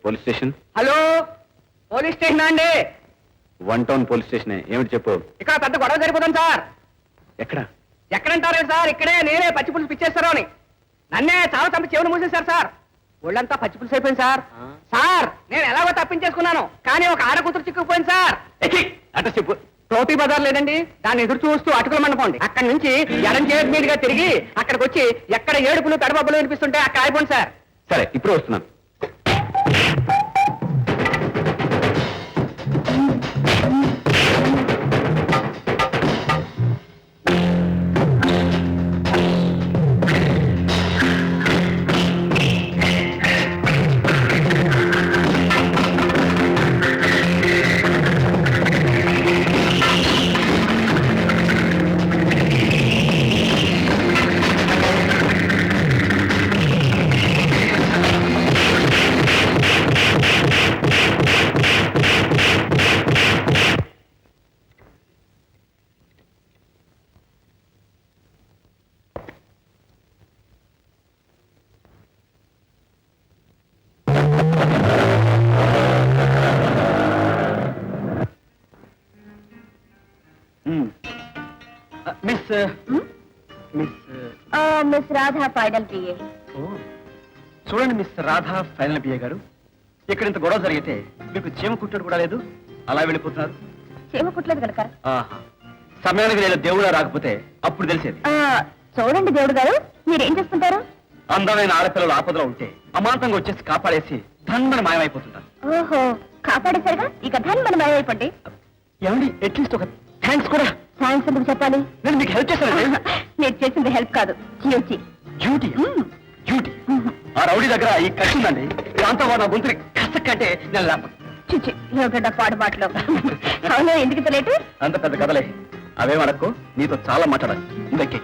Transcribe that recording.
Police station. Hello, police station అండి? 1 town police station. ఏమిటి చెప్పు. ఇక్కడ పెద్ద గొడవ జరిగిపోతుంది సార్. ఎక్కడ? ఎక్కడంటారే సార్? ఇక్కడే నేనే పచ్చి పులుసు పిచ్చేస్తారో అని నన్నే చాలా చంపి చెవులు మూసేశారు సార్. ఒళ్ళంతా పచ్చి పులుసు అయిపోయింది సార్. సార్ నేను ఎలాగో తప్పించేసుకున్నాను, కానీ ఒక ఆడ కూతురు చిక్కుకుపోయింది సార్. అడ్రస్ చెప్పు. టోపీ బజార్ లేదండి, దాన్ని ఎదురు చూస్తూ అటుకుల మండపండి. అక్కడి నుంచి ఎడం చేతి మీదుగా తిరిగి అక్కడికి వచ్చి ఎక్కడ ఏడుపులు తడబబ్బులు వినిపిస్తుంటే అక్కడ అయిపోండి సార్. సరే, ఇప్పుడు వస్తున్నాను. Miss miss Radha final PA. చూడండి మిస్ రాధా ఫైనల్ పిఏ గారు, ఇక్కడ ఇంత గొడవ జరిగితే మీకు చీమ కుట్టడు కూడా లేదు, అలా వెళ్ళిపోతున్నారు. చీమ కుట్టలేదు కనుక సమయానికి నేను దేవుడా రాకపోతే అప్పుడు తెలిసేది. చూడండి దేవుడు గారు, మీరేం చేస్తుంటారు? అందమైన ఆడపిల్లలు ఆపదలో ఉంటే అమాంతంగా వచ్చేసి కాపాడేసి ధన్మని మాయమైపోతుంటారు. ఓహో, కాపాడేసరిగా ఇక ధన్ మనం అయిపోండి. ఏమండి, అట్లీస్ట్ ఒక థ్యాంక్స్ కూడా. థ్యాంక్స్ ఎందుకు చెప్పాలి? నేను మీకు హెల్ప్ చేశాను. మీరు చేసింది హెల్ప్ కాదు, డ్యూటీ. డ్యూటీ? డ్యూటీ? ఆ రౌడీ దగ్గర ఈ ఖర్చు ఉందండి. దాంతో నా గొంతుని కసక్కంటే నేను లేపను. చిచ్చి, ఏమిటంట పాడుబాట్లో. అవును, ఎందుకు తెలియదు? అంత పెద్ద కథలే అవేమనకు, నీతో చాలా మాట్లాడాలి. ఇంకెక్కి